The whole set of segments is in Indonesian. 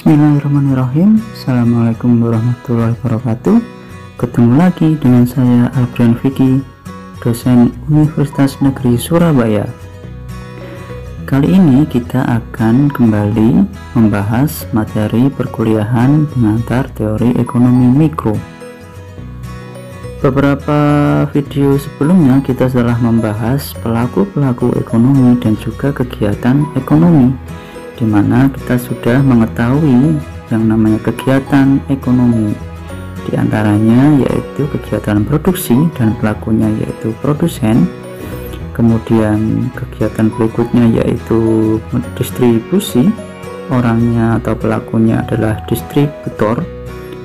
Bismillahirrahmanirrahim. Assalamualaikum warahmatullahi wabarakatuh. Ketemu lagi dengan saya Albrian Vicky, dosen Universitas Negeri Surabaya. Kali ini kita akan kembali membahas materi perkuliahan pengantar teori ekonomi mikro. Beberapa video sebelumnya kita telah membahas pelaku-pelaku ekonomi dan juga kegiatan ekonomi, di mana kita sudah mengetahui yang namanya kegiatan ekonomi, di antaranya yaitu kegiatan produksi dan pelakunya yaitu produsen. Kemudian kegiatan berikutnya yaitu distribusi, orangnya atau pelakunya adalah distributor.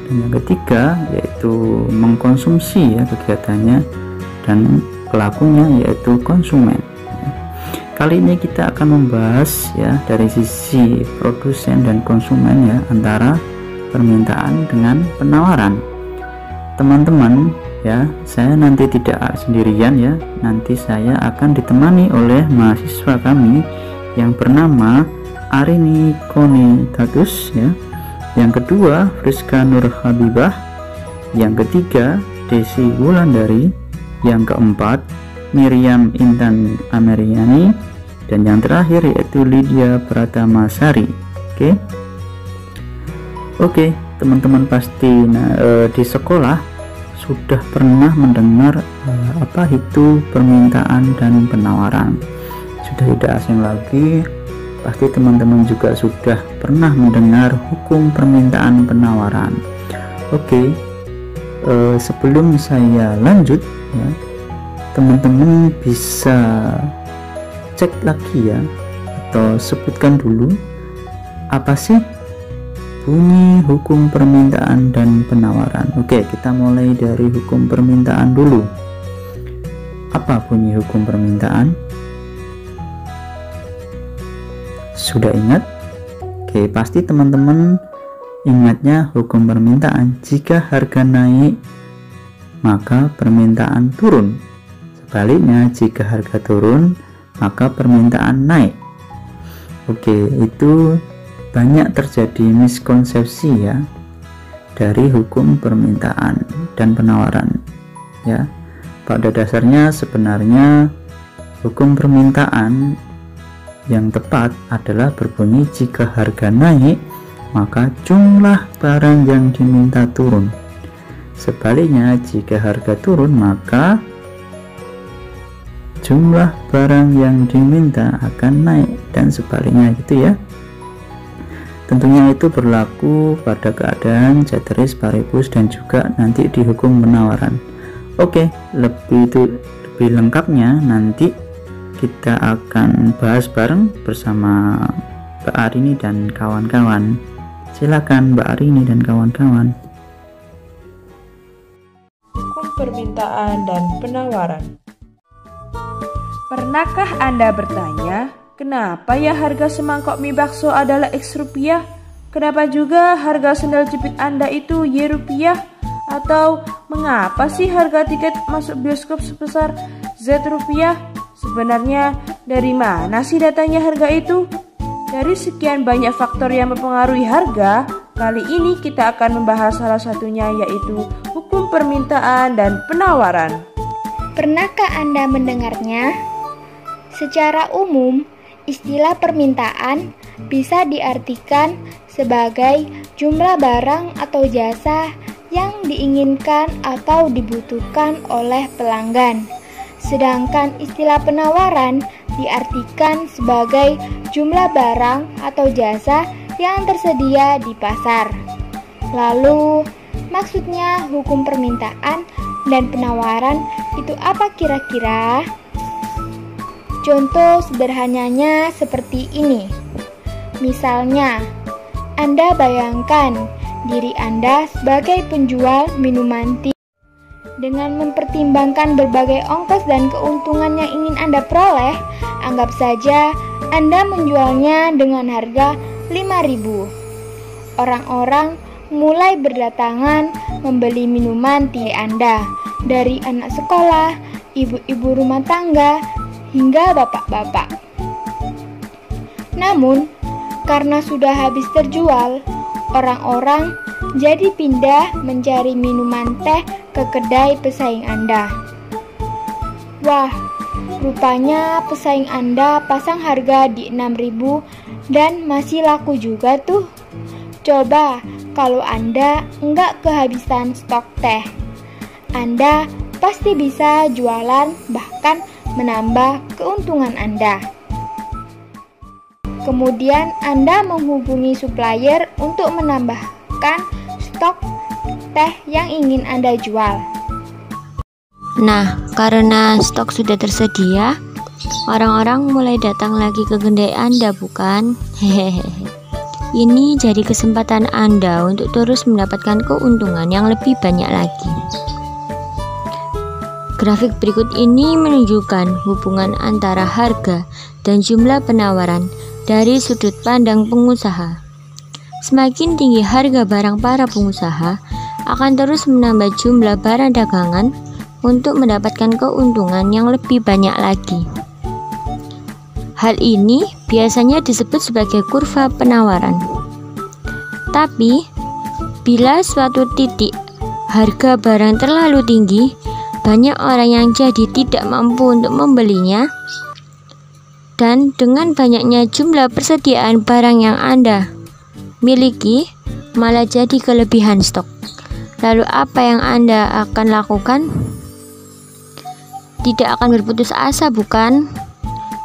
Dan yang ketiga yaitu mengkonsumsi kegiatannya, dan pelakunya yaitu konsumen. Kali ini kita akan membahas dari sisi produsen dan konsumen antara permintaan dengan penawaran. Teman-teman saya nanti tidak sendirian nanti saya akan ditemani oleh mahasiswa kami yang bernama Arini Konitatus yang kedua Friska Nur Habibah, yang ketiga Desi Wulandari, yang keempat Miriam Intan Ameriani, dan yang terakhir yaitu Lydia Pratamasari. Oke, teman-teman pasti di sekolah sudah pernah mendengar apa itu permintaan dan penawaran. Sudah tidak asing lagi, pasti teman-teman juga sudah pernah mendengar hukum permintaan penawaran. Sebelum saya lanjut teman-teman bisa cek lagi atau sebutkan dulu apa sih bunyi hukum permintaan dan penawaran. Kita mulai dari hukum permintaan dulu. Apa bunyi hukum permintaan? Sudah ingat? Pasti teman-teman ingatnya hukum permintaan, jika harga naik maka permintaan turun. Sebaliknya, jika harga turun maka permintaan naik. Itu banyak terjadi miskonsepsi dari hukum permintaan dan penawaran. Pada dasarnya sebenarnya hukum permintaan yang tepat adalah berbunyi jika harga naik maka jumlah barang yang diminta turun. Sebaliknya, jika harga turun maka jumlah barang yang diminta akan naik, dan sebaliknya Tentunya itu berlaku pada keadaan ceteris paribus dan juga nanti di hukum penawaran. Lebih lengkapnya nanti kita akan bahas bareng bersama Mbak Arini dan kawan-kawan. Silakan Mbak Arini dan kawan-kawan. Hukum permintaan dan penawaran. Pernahkah Anda bertanya, kenapa harga semangkok mie bakso adalah X rupiah? Kenapa juga harga sendal jepit Anda itu Y rupiah? Atau mengapa sih harga tiket masuk bioskop sebesar Z rupiah? Sebenarnya dari mana sih datangnya harga itu? Dari sekian banyak faktor yang mempengaruhi harga, kali ini kita akan membahas salah satunya, yaitu hukum permintaan dan penawaran. Pernahkah Anda mendengarnya? Secara umum, istilah permintaan bisa diartikan sebagai jumlah barang atau jasa yang diinginkan atau dibutuhkan oleh pelanggan. Sedangkan istilah penawaran diartikan sebagai jumlah barang atau jasa yang tersedia di pasar. Lalu, maksudnya hukum permintaan dan penawaran itu apa kira-kira? Contoh sederhananya seperti ini. Misalnya, Anda bayangkan diri Anda sebagai penjual minuman tea. Dengan mempertimbangkan berbagai ongkos dan keuntungan yang ingin Anda peroleh, anggap saja Anda menjualnya dengan harga 5.000. Orang-orang mulai berdatangan membeli minuman tea Anda, dari anak sekolah, ibu-ibu rumah tangga, hingga bapak-bapak. Namun, karena sudah habis terjual, orang-orang jadi pindah mencari minuman teh ke kedai pesaing Anda. Wah, rupanya pesaing Anda pasang harga di 6.000 dan masih laku juga tuh. Coba kalau Anda nggak kehabisan stok teh, Anda pasti bisa jualan bahkan menambah keuntungan Anda. Kemudian Anda menghubungi supplier untuk menambahkan stok teh yang ingin Anda jual. Nah, karena stok sudah tersedia, orang-orang mulai datang lagi ke kedai Anda, bukan? Hehehe. Ini jadi kesempatan Anda untuk terus mendapatkan keuntungan yang lebih banyak lagi. Grafik berikut ini menunjukkan hubungan antara harga dan jumlah penawaran dari sudut pandang pengusaha. Semakin tinggi harga barang para pengusaha, akan terus menambah jumlah barang dagangan untuk mendapatkan keuntungan yang lebih banyak lagi. Hal ini biasanya disebut sebagai kurva penawaran. Tapi, bila suatu titik harga barang terlalu tinggi, banyak orang yang jadi tidak mampu untuk membelinya, dan dengan banyaknya jumlah persediaan barang yang Anda miliki, malah jadi kelebihan stok. Lalu apa yang Anda akan lakukan? Tidak akan berputus asa, bukan?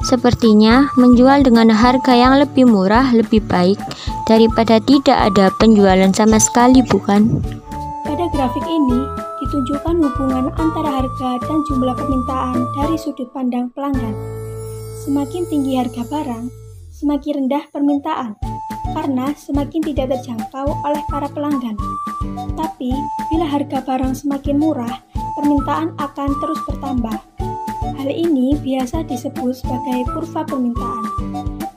Sepertinya menjual dengan harga yang lebih murah lebih baik daripada tidak ada penjualan sama sekali, bukan? Pada grafik ini ditunjukkan hubungan antara harga dan jumlah permintaan dari sudut pandang pelanggan. Semakin tinggi harga barang, semakin rendah permintaan, karena semakin tidak terjangkau oleh para pelanggan. Tapi, bila harga barang semakin murah, permintaan akan terus bertambah. Hal ini biasa disebut sebagai kurva permintaan.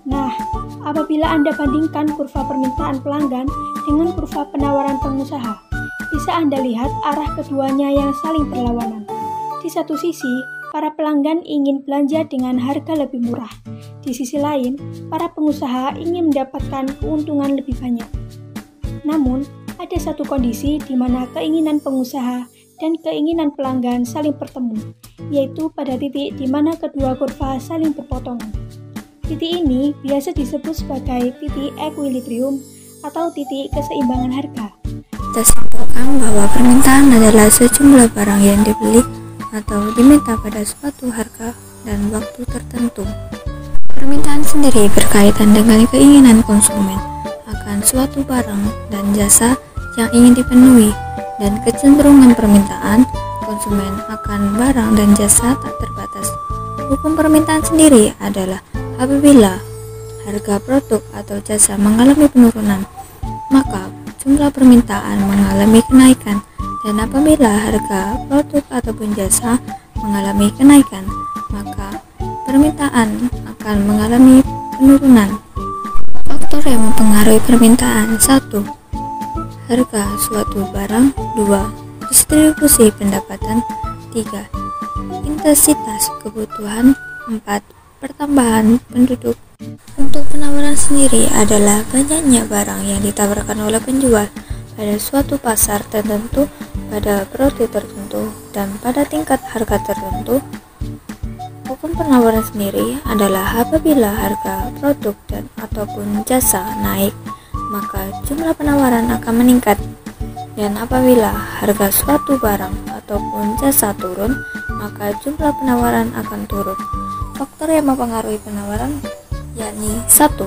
Nah, apabila Anda bandingkan kurva permintaan pelanggan dengan kurva penawaran pengusaha, bisa Anda lihat arah keduanya yang saling berlawanan. Di satu sisi, para pelanggan ingin belanja dengan harga lebih murah. Di sisi lain, para pengusaha ingin mendapatkan keuntungan lebih banyak. Namun, ada satu kondisi di mana keinginan pengusaha dan keinginan pelanggan saling bertemu, yaitu pada titik di mana kedua kurva saling berpotongan. Titik ini biasa disebut sebagai titik equilibrium atau titik keseimbangan harga. Kita simpulkan bahwa permintaan adalah sejumlah barang yang dibeli atau diminta pada suatu harga dan waktu tertentu. Permintaan sendiri berkaitan dengan keinginan konsumen akan suatu barang dan jasa yang ingin dipenuhi, dan kecenderungan permintaan konsumen akan barang dan jasa tak terbatas. Hukum permintaan sendiri adalah apabila harga produk atau jasa mengalami penurunan, maka jumlah permintaan mengalami kenaikan, dan apabila harga produk ataupun jasa mengalami kenaikan, maka permintaan akan mengalami penurunan. Faktor yang mempengaruhi permintaan: 1. Harga suatu barang. 2. Distribusi pendapatan. 3. Intensitas kebutuhan. 4. Pertambahan penduduk. Untuk penawaran sendiri adalah banyaknya barang yang ditawarkan oleh penjual pada suatu pasar tertentu, pada periode tertentu, dan pada tingkat harga tertentu. Hukum penawaran sendiri adalah apabila harga produk dan ataupun jasa naik, maka jumlah penawaran akan meningkat, dan apabila harga suatu barang ataupun jasa turun, maka jumlah penawaran akan turun. Faktor yang mempengaruhi penawaran yakni 1.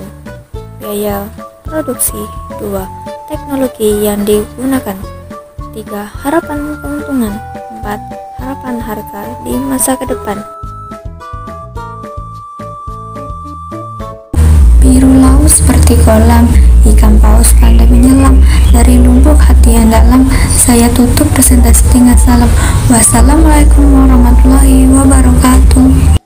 Biaya produksi. 2. Teknologi yang digunakan. 3. Harapan keuntungan. 4. Harapan harga di masa ke depan. Biru laut seperti kolam, ikan paus pandai menyelam, dari lubuk hati yang dalam. Saya tutup presentasi dengan salam. Wassalamualaikum warahmatullahi wabarakatuh.